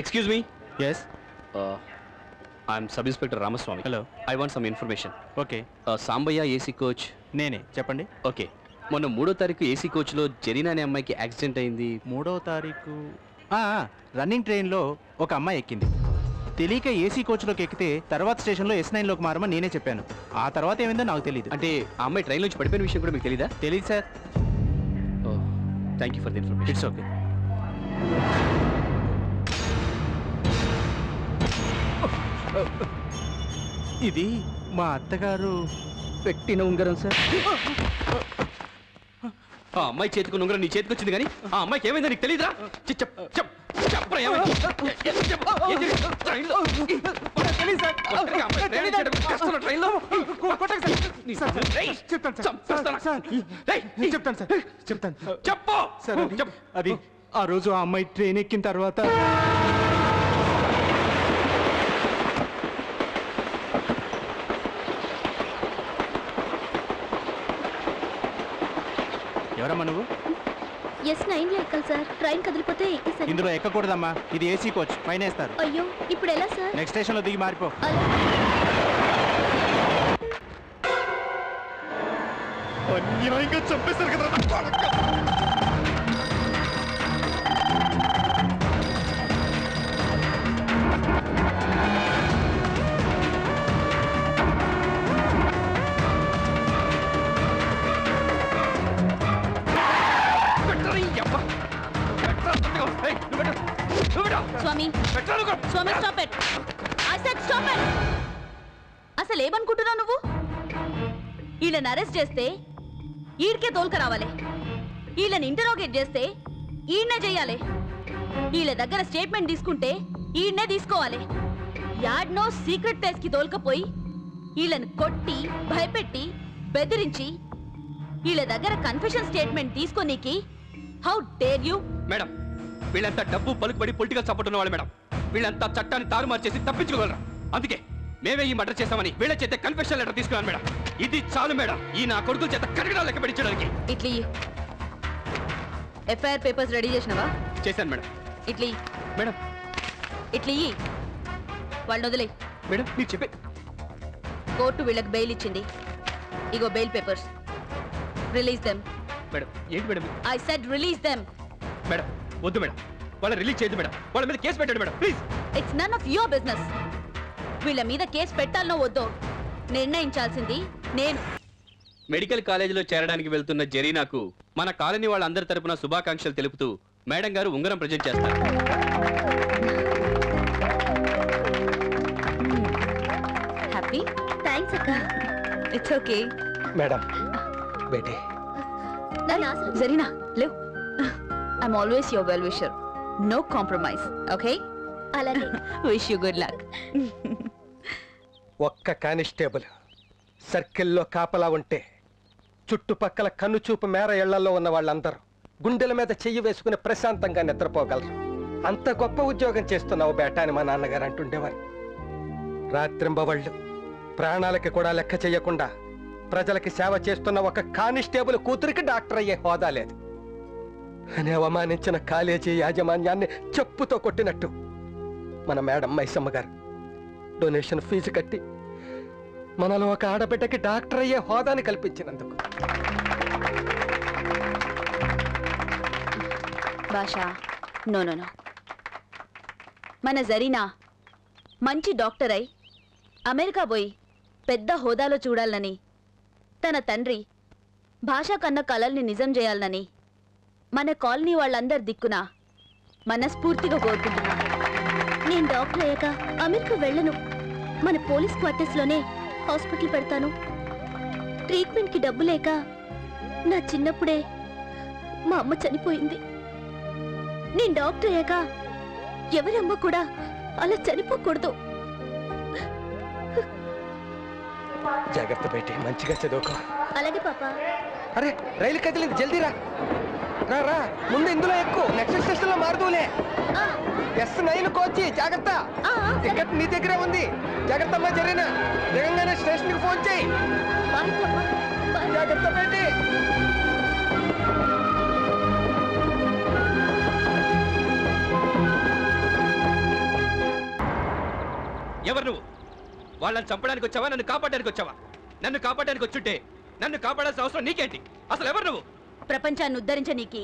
Excuse me. Yes. I'm Sub Inspector Ramaswamy. Hello. I want some information. Okay. Sambaiah AC coach. నేనే, చెప్పండి. Okay, మొన్న 3వ తారీఖు AC కోచ్లో Zarina అనే అమ్మాయికి యాక్సిడెంట్ అయింది. 3వ తారీఖు రన్నింగ్ ట్రైన్లో ఒక అమ్మాయి ఎక్కింది. తెలియక ఏసీ కోచ్లోకి ఎక్కితే తర్వాత స్టేషన్లో S9లోకి మారమని నేనే చెప్పాను. ఆ తర్వాత ఏమైందో నాకు తెలియదు. అంటే ఆ అమ్మాయి ట్రైన్ నుంచి పడిపోయిన విషయం కూడా మీకు తెలీదా? తెలియదు sir. Thank you for the information. It's okay. ఇది మా అత్తగారు పెట్టిన ఉంగరం సార్. ఆ అమ్మాయి చేతికి ఉంగరం నీ చేతికి వచ్చింది కానీ ఆ అమ్మాయికి ఏమైందో నీకు తెలియదురా? అది ఆ రోజు ఆ అమ్మాయి ట్రైన్ ఎక్కిన తర్వాత ఎవరమ్మా నువ్వు? S9లో ఎక్కాలి సార్. ట్రైన్ కదిలిపోతే ఎక్కేసాను. ఇందులో ఎక్కకూడదమ్మా, ఇది ఏసీ కోచ్, పైన వేస్తారు. అయ్యో, ఇప్పుడు ఎలా సార్? నెక్స్ట్ స్టేషన్లో దిగి మారిపో. అన్యాయంగా చంపేశారు కదా. Swami, Swami, stop it. I said stop it. అసలు ఏమనుకుంటున్నావు నువ్వు? వీళ్ళని అరెస్ట్ చేస్తే ఈడికే తోలుక రావాలి, వీళ్ళని ఇంటరోగేట్ చేస్తే ఈయన్నే చెయ్యాలి, వీళ్ళ దగ్గర స్టేట్మెంట్ తీసుకుంటే ఈయన్నే తీసుకోవాలి. యాడ్నో సీక్రెట్ ప్లేస్ కి తోలుకపోయి వీళ్ళని కొట్టి భయపెట్టి బెదిరించి వీళ్ళ దగ్గర కన్ఫెషన్ స్టేట్మెంట్ తీసుకోనీకి హౌ డేర్ యూ? మేడం, వీళ్ళంతా డబ్బు పలుకుబడి పొలిటికల్ సపోర్ట్ ఉన్నవాళ్ళు మేడం. వీళ్ళంతా చట్టాన్ని తారుమారు చేసి తప్పించుకోగలరా? అందుకే మేమే ఈ మర్డర్ చేస్తామని వీళ్ళ చేత కన్ఫెషన్ లెటర్ తీసుకున్నాను మేడం. ఇది చాలు మేడం, ఈ నా కొడుకుల చేత కరగడా లెక్క పెట్టించడానికి. ఇట్లీ ఎఫ్ఐఆర్ పేపర్స్ రెడీ చేసినవా? చేశాను మేడం. ఇట్లీ మేడం, ఇట్లీ వాళ్ళని వదిలే. మేడం మీరు చెప్పే కోర్టు వీళ్ళకి బెయిల్ ఇచ్చింది. ఇగో bail papers. Release them. Madam ఏంటి madam? I said release them. Madam వద్దు మేడం, వాళ్ళ రిలీజ్ చేయదు మేడం. వాళ్ళ మీద కేసు పెట్టండి madam please. It's none of your business. వీళ్ళ మీద కేసు పెట్టాలనో వద్దో నిర్ణయించాల్సింది నేను. మెడికల్ కాలేజీలో చేరడానికి వెళ్తున్న జరీనాకు మన కాలనీ వాళ్ళందరి తరపున శుభాకాంక్షలు తెలుపుతూ మేడం గారు ఉంగరం ప్రజెంట్ చేస్తారు. హ్యాపీ? థ్యాంక్స్ అక్క. It's okay madam. బేటీ జరీనా లేవ్. I'm always your well wisher. No compromise. Okay? అలాగే. Wish you good luck. ఒక్క కానిస్టేబుల్ సర్కిల్లో కాపలా ఉంటే చుట్టుపక్కల కన్నుచూపు మేర ఇళ్లలో ఉన్న వాళ్ళందరూ గుండెల మీద చెయ్యి వేసుకుని ప్రశాంతంగా నిద్రపోగలరు. అంత గొప్ప ఉద్యోగం చేస్తున్నావు బేటా అని మా నాన్నగారు అంటుండేవారు. రాత్రింబవళ్ళు ప్రాణాలకి కూడా లెక్క చెయ్యకుండా ప్రజలకి సేవ చేస్తున్న ఒక కానిస్టేబుల్ కూతురికి డాక్టర్ అయ్యే హోదా లేదు అని అవమానించిన కాలేజీ యాజమాన్యాన్ని చెప్పుతో కొట్టినట్టు మన మేడం మైసమ్మ గారు డొనేషన్ ఫీజు కట్టి మనలో ఒక ఆడబిడ్డకి డాక్టర్ అయ్యే హోదాని కల్పించినందుకు. భాషా, నో నో నో. మన జరీనా మంచి డాక్టర్ అయి అమెరికా పోయి పెద్ద హోదాలో చూడాలని తన తండ్రి భాషా కన్న కలల్ని నిజం చేయాలని మన కాలనీ వాళ్ళందరి దిక్కున మనస్ఫూర్తిగా కోరుకుంటున్నా. నేను డాక్టర్ అయ్యాక అమెరికా వెళ్ళను. మన పోలీస్ క్వార్టర్స్లోనే హాస్పిటల్ పెడతాను. ట్రీట్మెంట్కి డబ్బు లేక నా చిన్నప్పుడే మా అమ్మ చనిపోయింది. నేను డాక్టర్ అయ్యాక ఎవరమ్మ కూడా అలా చనిపోకూడదు. జాగ్రత్త బేటీ, మంచిగా చదువుకో. అలాగే పాపా. అరే రైలు కదిలింది, జల్దీ రా. రా రా, ముందు ఇందులో ఎక్కువ, నెక్స్ట్ స్టేషన్ లో మారుదూలే. S9 కోచి, జాగ్రత్త. టికెట్ నీ దగ్గరే ఉంది, జాగ్రత్త అమ్మా. జరీనా దిగంగానే స్టేషన్ కి ఫోన్ చేయి. జాగ్రత్త బేటీ. ఎవరు నువ్వు? వాళ్ళని చంపడానికి వచ్చావా, నన్ను కాపాడడానికి వచ్చావా? నన్ను కాపాడడానికి వచ్చుంటే నన్ను కాపాడాల్సిన అవసరం నీకేంటి? అసలు ఎవరు నువ్వు? ప్రపంచాన్ని ఉద్ధరించనీకి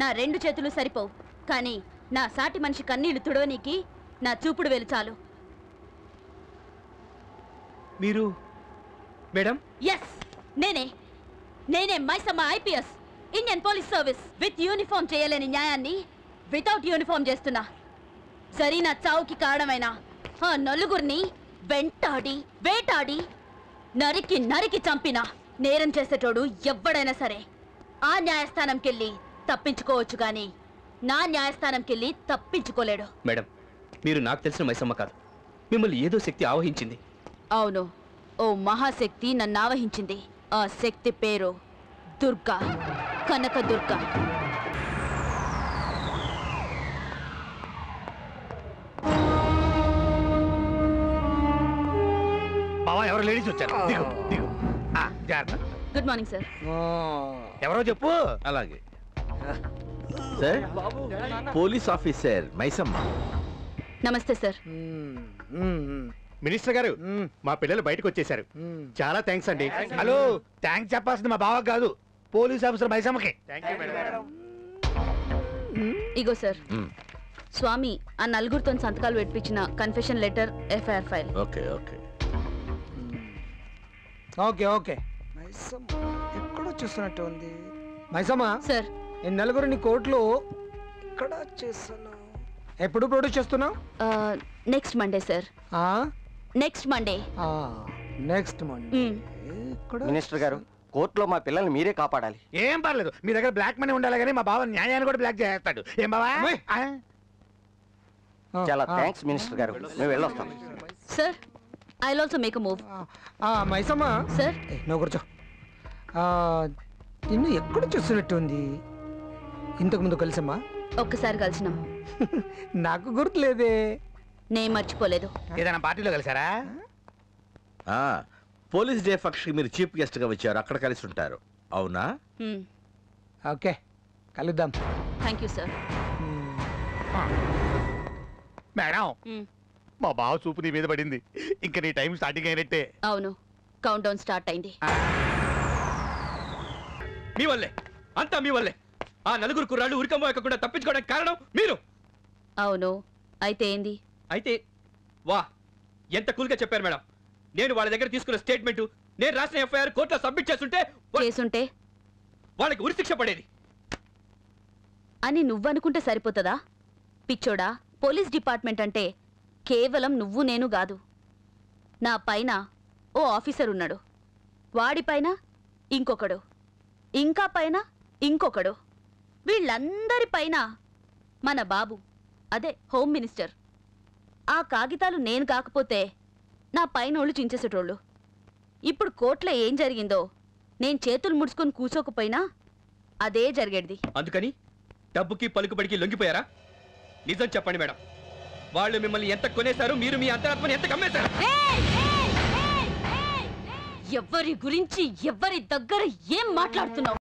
నా 2 చేతులు సరిపోవు, కానీ నా సాటి మనిషి కన్నీళ్లు తుడవనీకి నా చూపుడు వేలు చాలు. మీరు మేడం? ఎస్, నేనే Maisamma IPS, Indian police service. With uniform చేయలేని న్యాయాన్ని వితౌట్ యూనిఫామ్ చేస్తున్నా. సరైన చావుకి కారణమైన ఆ నలుగురిని వెంటాడి వేటాడి నరికి చంపిన నేరం చేసేటోడు ఎవ్వడైనా సరే ఆ న్యాయస్థానంకెళ్ళి తప్పించుకోవచ్చు, కానీ నా న్యాయస్థానంకెళ్ళి తప్పించుకోలేడు. మేడం, మీరు నాకు తెలిసిన మైసమ్మ కాదు. మిమ్మల్ని ఏదో శక్తి ఆవహించింది. అవును, ఓ మహాశక్తి నన్ను ఆవహించింది. ఆ శక్తి పేరు దుర్గా, కనక దుర్గా. బావా, ఎవరో లేడీస్ వచ్చారు. దిగు దిగు. జాగ్రత్త. Good morning sir. ఎవరో చెప్పు. అలాగే సార్, పోలీస్ ఆఫీసర్ మైసమ్మ. నమస్తే సార్. మినిస్టర్ గారు, మా పిల్లలు బయటకు వచ్చేసారు. చాలా థ్యాంక్స్ అండి. హలో, థ్యాంక్స్ చెప్పాల్సింది మా బావకు కాదు, పోలీస్ ఆఫీసర్ మైసమ్మకి. ఇగో సార్, స్వామి ఆ నలుగురితో సంతకాలు పెట్టించిన confession letter, FIR file. Okay okay okay okay. Maisamma ఎక్కడో చూస్తున్నట్టు ఉంది. మైసమ్మ సార్, ఈ నలుగురిని కోర్టులో ఎక్కడ చేస్తున్నావు? ఎప్పుడు ప్రొడ్యూస్ చేస్తున్నావు? Next Monday sir. Next Monday. Next Monday. Minister గారు, కోర్టులో మా పిల్లల్ని మీరే కాపాడాలి. ఏం పర్లేదు, మీ దగ్గర బ్లాక్ మనీ ఉండాలి, కానీ మా బావ న్యాయాన్ని కూడా బ్లాక్ చేస్తాడు. ఏం బావా? చాలా థ్యాంక్స్ మినిస్టర్ గారు, మేము వెళ్ళొస్తాం. Sir, I will also make a move. Maisamma sir, నువ్వు కూర్చో. నిన్ను ఎక్కడ చూస్తున్నట్టు ఉంది? ఇంతకు ముందు కలిసమ్మా? ఒక్కసారి కలిసినాం. నాకు గుర్తులేదే. నేను మర్చిపోలేదు. ఏదైనా పార్టీలో కలిసారా? పోలీస్ డే ఫంక్షన్ మీరు చీఫ్ గెస్ట్ గా వచ్చారు, అక్కడ కలిసి ఉంటారు, అవునా? ఓకే, కలుద్దాం. Thank you sir. మేడం, మా బావ చూపు నీ మీద పడింది. ఇంకా నీ టైం స్టార్టింగ్ అయినట్టే. అవును, కౌంట్ డౌన్ స్టార్ట్ అయింది. మీ వల్లే, అంతా మీ వల్లే. ఆ నలుగురు కుర్రాళ్ళు ఉరికమ్మ ఎక్కకుండా తప్పించుకోవడానికి కారణం మీరు. అవును, అయితే ఏంది? అయితే వా, ఎంత కూల్గా చెప్పారు మేడం. నేను వాళ్ళ దగ్గర తీసుకున్న స్టేట్మెంట్, నేను రాసిన ఎఫ్ఐఆర్ కోర్టులో సబ్మిట్ చేస్తుంటే చేసుంటే వాళ్ళకి ఉరిశిక్ష పడేది అని నువ్వనుకుంటే సరిపోతుందా పిచ్చోడా? పోలీస్ డిపార్ట్మెంట్ అంటే కేవలం నువ్వు నేను కాదు. నా పైన ఓ ఆఫీసర్ ఉన్నాడు, వాడిపైన ఇంకొకడు, ఇంకా పైన ఇంకొకడు, వీళ్ళందరిపైన మన బాబు, అదే హోమ్ మినిస్టర్. ఆ కాగితాలు నేను కాకపోతే నా పైనోళ్ళు చించేసేటోళ్ళు. ఇప్పుడు కోర్టులో ఏం జరిగిందో నేను చేతులు ముడుచుకొని కూర్చోకపోయినా అదే జరిగేది. అందుకని డబ్బుకి పలుకుబడికి లొంగిపోయారా? నిజం చెప్పండి మేడం, వాళ్ళు మిమ్మల్ని ఎంత కొనేశారు, మీరు మీ అంతరాత్మని ఎంత కమ్మేశారు? ఎవరి గురించి ఎవరి దగ్గర ఏం మాట్లాడుతున్నావు?